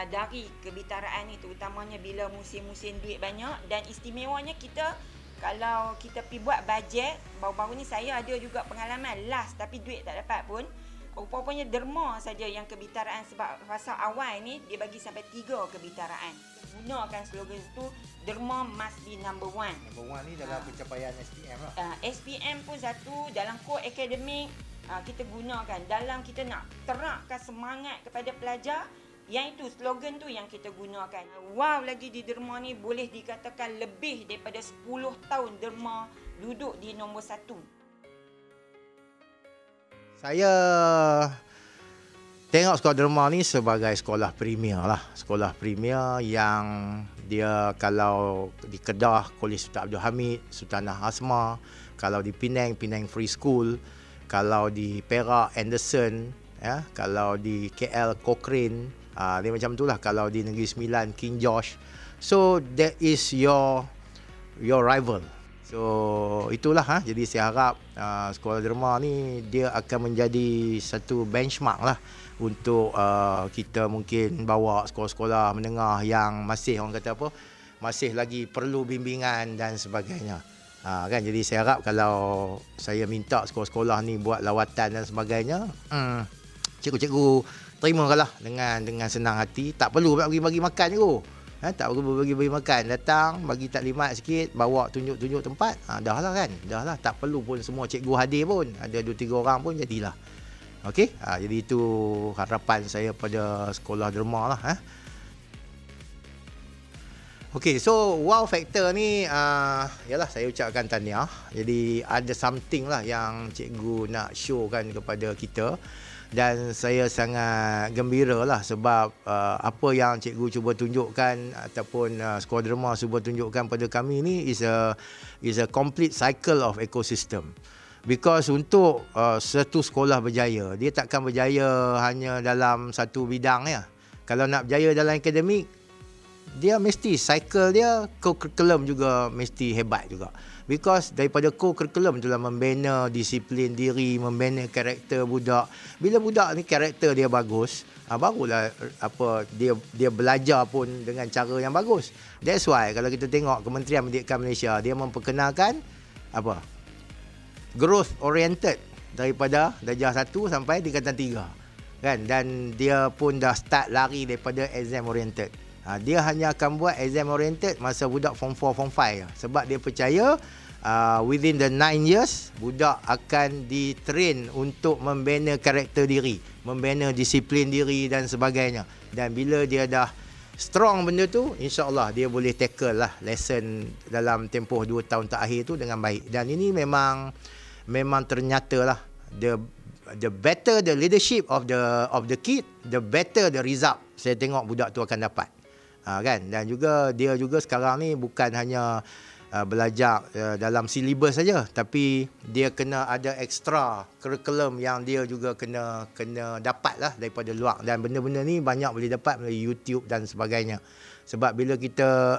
dari kebitaraan ni, terutamanya bila musim-musim duit banyak. Dan istimewanya kita, kalau kita pergi buat bajet, baru-baru ni saya ada juga pengalaman last tapi duit tak dapat pun. Rupa-rupanya derma saja yang kebitaraan, sebab fasa awal ni dia bagi sampai 3 kebitaraan. Gunakan slogan tu, derma must be number one. Number one ni dalam pencapaian SPM lah. SPM pun satu, dalam core akademik kita gunakan. Dalam kita nak terapkan semangat kepada pelajar, yang itu slogan tu yang kita gunakan. Wow, lagi di derma ni boleh dikatakan lebih daripada 10 tahun derma duduk di nombor 1. Saya tengok sekolah derma ni sebagai sekolah premier lah. Sekolah premier yang dia kalau di Kedah, Kolej Sultan Abdul Hamid, Sultanah Azmar. Kalau di Penang, Penang Free School. Kalau di Perak, Anderson. Ya. Kalau di KL, Cochrane. Dia macam tu lah. Kalau di Negeri Sembilan, King George. So, that is your rival. So itulah jadi saya harap sekolah derma ni dia akan menjadi satu benchmark lah untuk kita mungkin bawa sekolah-sekolah menengah yang masih orang kata apa, masih lagi perlu bimbingan dan sebagainya. Kan, jadi saya harap kalau saya minta sekolah-sekolah ni buat lawatan dan sebagainya, cikgu-cikgu terimalah dengan senang hati. Tak perlu bagi makan je. Tak perlu bagi makan, datang bagi taklimat sikit, bawa tunjuk-tunjuk tempat, dah lah kan, dah lah, tak perlu pun semua cikgu hadir pun, ada 2-3 orang pun jadilah. Okey, jadi itu harapan saya pada sekolah derma lah. Okey, so wow factor ni yalah saya ucapkan tahniah. Jadi ada something lah yang cikgu nak showkan kepada kita. Dan saya sangat gembira lah sebab apa yang cikgu cuba tunjukkan ataupun sekolah derma cuba tunjukkan pada kami ni is a complete cycle of ecosystem. Because untuk satu sekolah berjaya, dia takkan berjaya hanya dalam satu bidang ya. Kalau nak berjaya dalam akademik, dia mesti cycle dia, co-curriculum juga mesti hebat juga. Because daripada co-curriculum itulah membina disiplin diri, membina karakter budak. Bila budak ni karakter dia bagus, barulah dia belajar pun dengan cara yang bagus. That's why kalau kita tengok Kementerian Pendidikan Malaysia, dia memperkenalkan growth oriented daripada darjah 1 sampai tingkatan 3. Kan? Dan dia pun dah start lari daripada exam oriented. Dia hanya akan buat exam oriented masa budak form 4, form 5. Sebab dia percaya within the 9 years, budak akan ditrain untuk membina karakter diri, membina disiplin diri dan sebagainya. Dan bila dia dah strong benda tu, insya-Allah dia boleh tackle lah lesson dalam tempoh 2 tahun terakhir tu dengan baik. Dan ini memang ternyata lah, the better the leadership of the kid, the better the result saya tengok budak tu akan dapat. Kan? Dan juga dia juga sekarang ni bukan hanya belajar dalam silibus saja, tapi dia kena ada extra curriculum yang dia juga kena dapat lah daripada luar. Dan benda-benda ni banyak boleh dapat melalui YouTube dan sebagainya. Sebab bila kita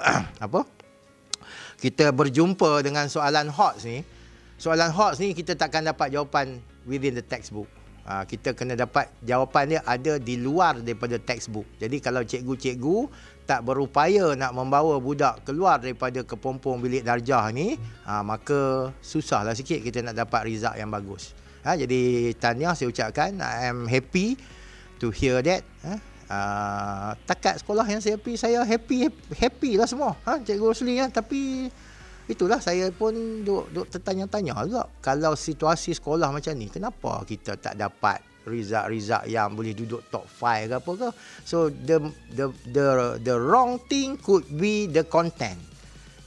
kita berjumpa dengan soalan HOTS ni kita takkan dapat jawapan within the textbook. Kita kena dapat jawapan dia ada di luar daripada textbook. Jadi kalau cikgu-cikgu tak berupaya nak membawa budak keluar daripada kepompong bilik darjah ni, maka susahlah sikit kita nak dapat result yang bagus. Jadi tahniah saya ucapkan. I am happy to hear that. Takat sekolah yang saya pergi, saya happy lah semua. Cikgu Rosli tapi itulah saya pun duk tertanya-tanya juga, kalau situasi sekolah macam ni, kenapa kita tak dapat result yang boleh duduk top 5 ke apa ke? So the wrong thing could be the content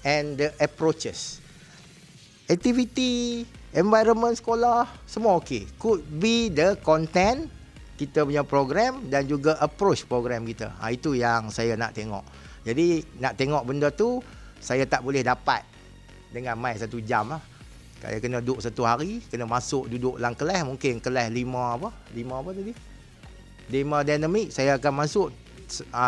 and the approaches. Activity, environment sekolah semua okey. Could be the content kita punya program dan juga approach program kita. Itu yang saya nak tengok. Jadi nak tengok benda tu saya tak boleh dapat dengan mai 1 jam lah. Saya kena duduk 1 hari, kena masuk duduk dalam kelas, mungkin kelas 5 tadi? 5 dinamik, saya akan masuk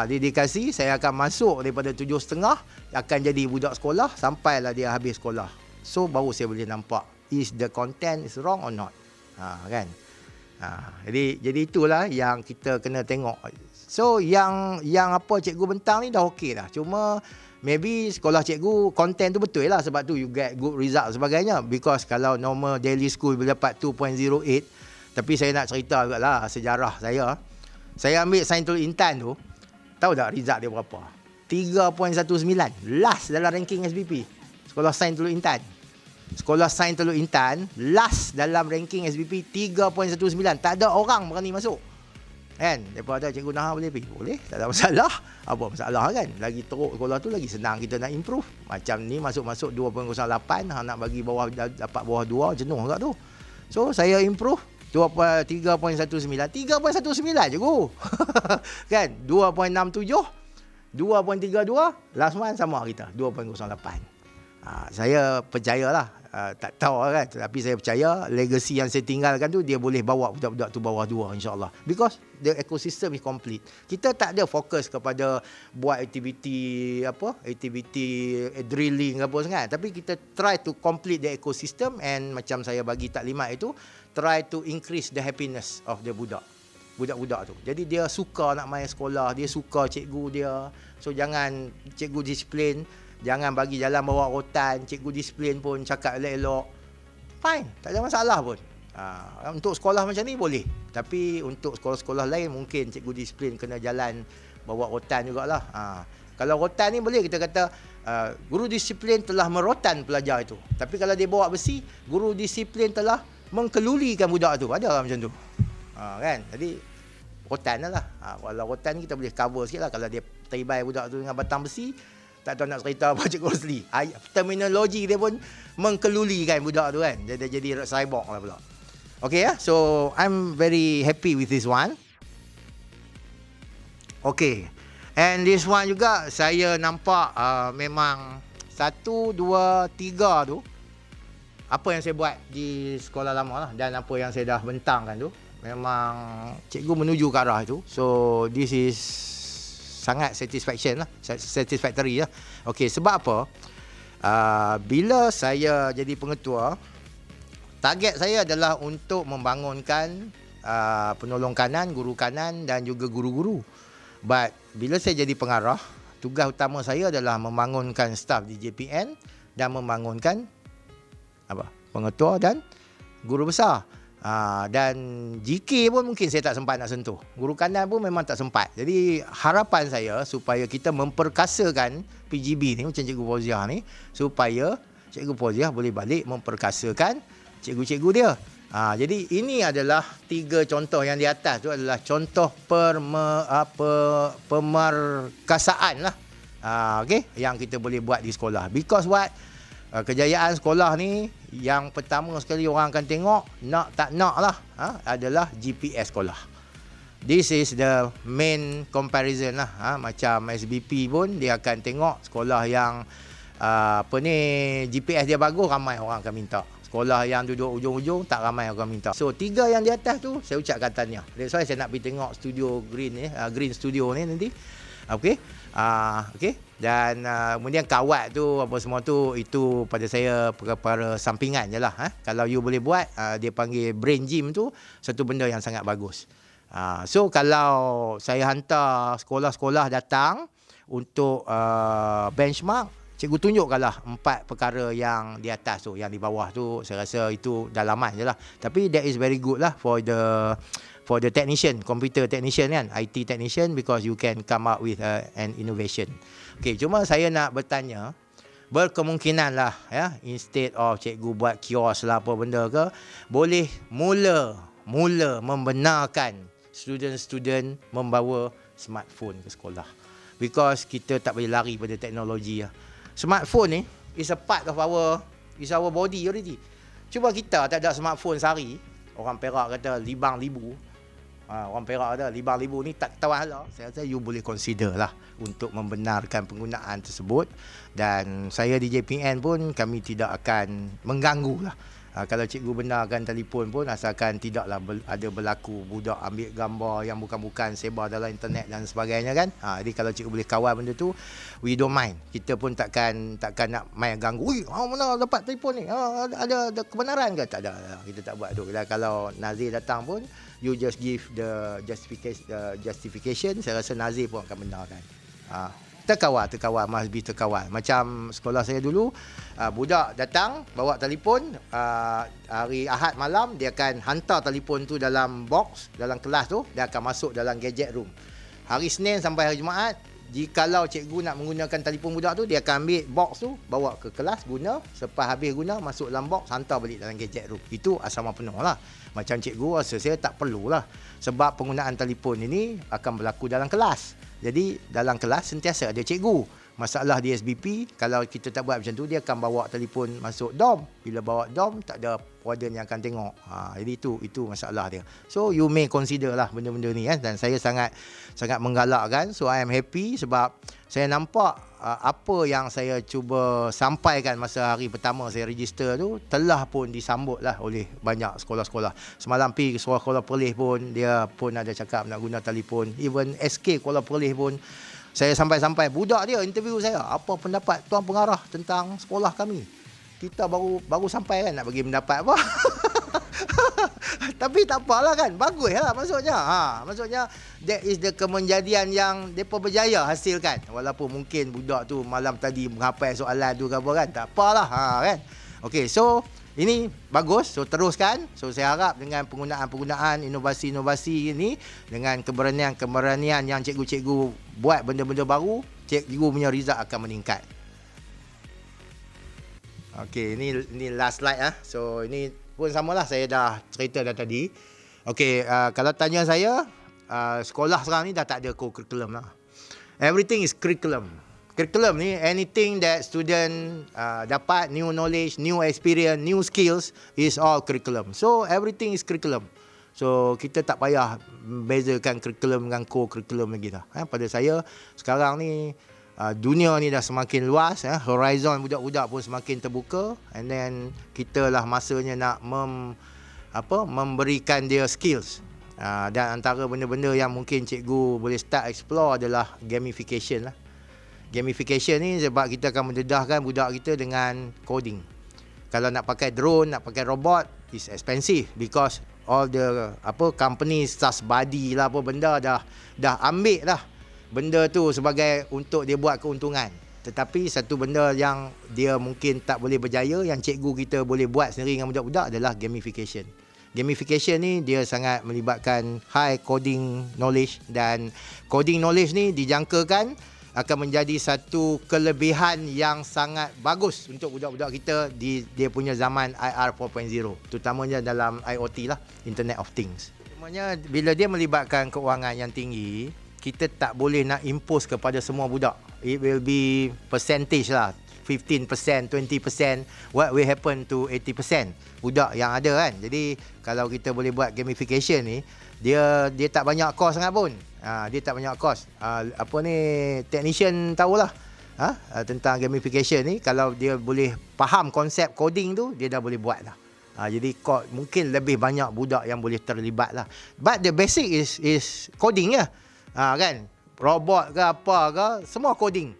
dedikasi, saya akan masuk daripada 7.30 akan jadi budak sekolah sampailah dia habis sekolah. So baru saya boleh nampak is the content is wrong or not. Kan? Jadi itulah yang kita kena tengok. So yang apa cikgu bentang ni dah okey dah. Cuma maybe sekolah cikgu content tu betul lah, sebab tu you get good result sebagainya. Because kalau normal daily school boleh dapat 2.08, tapi saya nak cerita jugalah sejarah saya. Saya ambil Sains Teluk Intan tu, tahu tak result dia berapa? 3.19. Last dalam ranking SBP. Sekolah Sains Teluk Intan. Sekolah Sains Teluk Intan last dalam ranking SBP 3.19. Tak ada orang berani masuk. Kan? Daripada cikgu Naha boleh pergi. Boleh, tak ada masalah. Apa masalah kan? Lagi teruk sekolah tu lagi senang kita nak improve. Macam ni masuk-masuk 2.08, nak bagi bawah, dapat bawah 2, jenuh agak tu. So saya improve 3.19 cikgu. Kan? 2.67, 2.32, last one sama kita 2.08. Saya percayalah, tak tahu kan, tapi saya percaya legacy yang saya tinggalkan tu dia boleh bawa budak-budak tu bawah 2 insya-Allah, because the ecosystem is complete. Kita tak ada fokus kepada buat aktiviti drilling apa sangat, tapi kita try to complete the ecosystem, and macam saya bagi taklimat itu, try to increase the happiness of the budak-budak tu. Jadi dia suka nak main sekolah, dia suka cikgu dia. So jangan cikgu disiplin, jangan bagi jalan bawa rotan, cikgu disiplin pun cakap elok-elok. Fine, tak ada masalah pun. Untuk sekolah macam ni boleh. Tapi untuk sekolah-sekolah lain mungkin cikgu disiplin kena jalan bawa rotan jugalah. Kalau rotan ni boleh kita kata guru disiplin telah merotan pelajar itu. Tapi kalau dia bawa besi, guru disiplin telah mengkelulikan budak tu. Ada macam tu. Kan? Jadi rotan lah. Kalau rotan kita boleh cover sikit lah. Kalau dia teribai budak tu dengan batang besi, tak tahu nak cerita apa Cikgu Rosli. Terminologi dia pun mengkelulikan budak tu kan. Dia jadi cyborg lah pula. Okay ya. So I'm very happy with this one. Okay. And this one juga saya nampak memang 1, 2, 3 tu, apa yang saya buat di sekolah lama lah, dan apa yang saya dah bentangkan tu, memang cikgu menuju ke arah itu. So this is sangat satisfactory lah. Okey, sebab apa? Bila saya jadi pengetua, target saya adalah untuk membangunkan penolong kanan, guru kanan dan juga guru-guru. But bila saya jadi pengarah, tugas utama saya adalah membangunkan staf di JPN dan membangunkan pengetua dan guru besar. Dan GK pun mungkin saya tak sempat nak sentuh. Guru kanan pun memang tak sempat. Jadi harapan saya supaya kita memperkasakan PGB ni, macam Cikgu Fauziah ni, supaya Cikgu Fauziah boleh balik memperkasakan cikgu-cikgu dia. Jadi ini adalah 3 contoh yang di atas tu adalah contoh pemerkasaan lah. Okay, yang kita boleh buat di sekolah. Because what? Kejayaan sekolah ni yang pertama sekali orang akan tengok, nak tak nak lah, adalah GPS sekolah. This is the main comparison lah. Macam SBP pun dia akan tengok sekolah yang GPS dia bagus, ramai orang akan minta. Sekolah yang duduk ujung-ujung tak ramai orang minta. So 3 yang di atas tu saya ucapkan tahniah. That's why saya nak pergi tengok studio Green ni, Green Studio ni nanti. Okay. Dan kemudian kawat tu apa semua tu, itu pada saya perkara sampingan je lah. Kalau you boleh buat, dia panggil brain gym tu, satu benda yang sangat bagus. So kalau saya hantar sekolah-sekolah datang untuk benchmark, cikgu tunjukkanlah 4 perkara yang di atas tu, yang di bawah tu saya rasa itu dalaman je lah. Tapi that is very good lah for the technician, computer technician kan, IT technician, because you can come up with an innovation. Okay, cuma saya nak bertanya, berkemungkinan lah ya, instead of cikgu buat kios lah apa benda ke, boleh mula membenarkan student membawa smartphone ke sekolah. Because kita tak boleh lari pada teknologi lah. Smartphone ni is a part of our body already. Cuba kita tak ada smartphone sehari, orang Perak kata libang libu. Orang Perak ada libang libu ni tak tahu hala. Saya rasa you boleh consider lah untuk membenarkan penggunaan tersebut. Dan saya di JPN pun kami tidak akan mengganggu lah Kalau cikgu benarkan telefon pun, asalkan tidaklah ada berlaku budak ambil gambar yang bukan-bukan sebar dalam internet dan sebagainya kan. Jadi kalau cikgu boleh kawal benda tu, we don't mind. Kita pun takkan nak main ganggu. Ui, mana dapat telefon ni? Ada kebenaran ke? Tak ada. Kita tak buat tu. Kalau Nazir datang pun, you just give the justification. Saya rasa Nazir pun akan benarkan. Terkawal, must be terkawal. Macam sekolah saya dulu, budak datang bawa telefon, hari Ahad malam dia akan hantar telefon tu dalam box, dalam kelas tu, dia akan masuk dalam gadget room. Hari Senin sampai hari Jumaat, jikalau cikgu nak menggunakan telefon budak tu, dia akan ambil box tu, bawa ke kelas guna, selepas habis guna, masuk dalam box, hantar balik dalam gadget room. Itu asrama penuh lah. Macam cikgu rasa saya tak perlulah, sebab penggunaan telefon ini akan berlaku dalam kelas. Jadi dalam kelas sentiasa ada cikgu. Masalah di SBP, kalau kita tak buat macam tu, dia akan bawa telefon masuk dorm. Bila bawa dorm, tak ada warden yang akan tengok. Jadi itu masalah dia. So you may consider lah benda-benda ni kan. Dan saya sangat menggalakkan. So I am happy sebab saya nampak apa yang saya cuba sampaikan masa hari pertama saya register tu telah pun disambut lah oleh banyak sekolah-sekolah. Semalam pergi ke sekolah Perlis pun, dia pun ada cakap nak guna telefon. Even SK Kuala Perlis pun, saya sampai-sampai budak dia interview saya, apa pendapat tuan pengarah tentang sekolah kami. Kita baru sampai kan nak bagi pendapat apa. Tapi tak apalah kan, bagus lah maksudnya. Maksudnya that is the kemenjadian yang depa berjaya hasilkan. Walaupun mungkin budak tu malam tadi menghafal soalan tu ke apa kan, tak apalah kan. Okey, so ini bagus, so teruskan. So saya harap dengan penggunaan inovasi-inovasi ini, dengan keberanian yang cikgu-cikgu buat benda-benda baru, cikgu punya result akan meningkat. Okey, ini last slide So ini pun samalah, saya dah cerita dah tadi. Okey, kalau tanya saya, sekolah sekarang ni dah tak ada co-curriculum lah. Everything is curriculum. Curriculum ni, anything that student dapat, new knowledge, new experience, new skills, is all curriculum. So everything is curriculum. So kita tak payah bezakan curriculum dengan co-curriculum lagi dah. Pada saya, sekarang ni dunia ni dah semakin luas, horizon budak-budak pun semakin terbuka, and then kita lah masanya nak memberikan dia skills. Dan antara benda-benda yang mungkin cikgu boleh start explore adalah gamification lah. Gamification ni sebab kita akan mendedahkan budak kita dengan coding. Kalau nak pakai drone, nak pakai robot, is expensive because all the companies, SaaS body lah, apa benda dah ambil lah benda tu sebagai untuk dia buat keuntungan. Tetapi satu benda yang dia mungkin tak boleh berjaya, yang cikgu kita boleh buat sendiri dengan budak-budak, adalah gamification. Gamification ni dia sangat melibatkan high coding knowledge, dan coding knowledge ni dijangkakan akan menjadi satu kelebihan yang sangat bagus untuk budak-budak kita di dia punya zaman IR 4.0, terutamanya dalam IoT lah, Internet of Things. Sebenarnya bila dia melibatkan keuangan yang tinggi, kita tak boleh nak impose kepada semua budak. It will be percentage lah, 15%, 20%, what will happen to 80% budak yang ada kan. Jadi kalau kita boleh buat gamification ni, dia tak banyak cost sangat pun. Dia tak banyak cost. Technician tahulah tentang gamification ni. Kalau dia boleh faham konsep coding tu, dia dah boleh buat dah. Jadi mungkin lebih banyak budak yang boleh terlibat lah. But the basic is coding ya. Kan, robot ke apa ke, semua coding.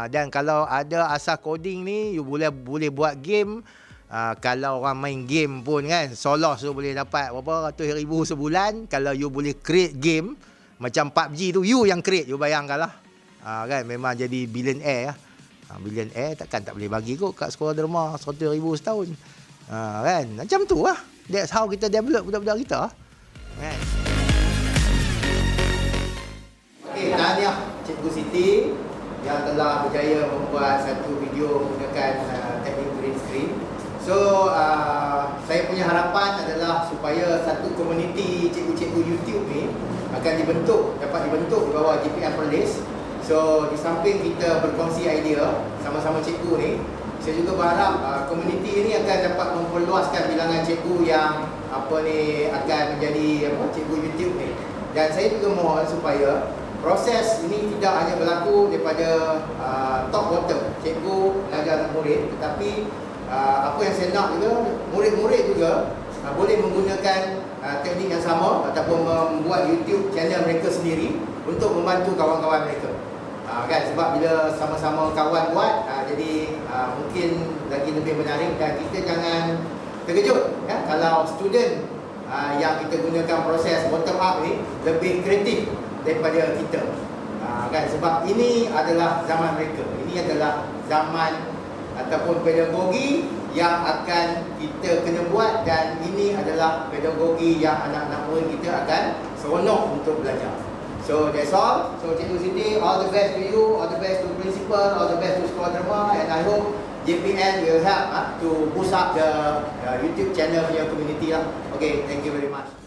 Dan kalau ada asal coding ni, you boleh buat game. Kalau orang main game pun kan, Solos tu boleh dapat berapa ratus ribu sebulan. Kalau you boleh create game macam PUBG tu, you yang create, you bayangkan lah. Kan, memang jadi billionaire lah. Billionaire takkan tak boleh bagi kot kat sekolah derma 100 ribu setahun. Kan, macam tu lah. That's how kita develop budak-budak kita kan. Tahniah Cikgu Siti yang telah berjaya membuat satu video menggunakan teknik green screen. So saya punya harapan adalah supaya satu komuniti cikgu-cikgu YouTube ni dapat dibentuk di bawah GPM Perlis. So di samping kita berkongsi idea sama-sama cikgu ni, saya juga berharap komuniti ini akan dapat memperluaskan bilangan cikgu yang akan menjadi cikgu YouTube ni. Dan saya juga mohon supaya proses ini tidak hanya berlaku daripada top bottom, cikgu, pelajar dan murid, tetapi apa yang saya nak juga, murid-murid juga boleh menggunakan teknik yang sama ataupun membuat YouTube channel mereka sendiri untuk membantu kawan-kawan mereka. Kan, sebab bila sama-sama kawan buat, jadi mungkin lagi lebih menarik, dan kita jangan terkejut ya, kalau student yang kita gunakan proses bottom up ni lebih kreatif daripada kita. Kan, sebab ini adalah zaman mereka, ini adalah zaman ataupun pedagogi yang akan kita kena buat, dan ini adalah pedagogi yang anak-anak murid kita akan seronok untuk belajar. So that's all. So Cikgu Siti, all the best to you, all the best to principal, all the best to sekolah drama, and I hope JPN will help to boost up the YouTube channel in your community lah. Okay, thank you very much.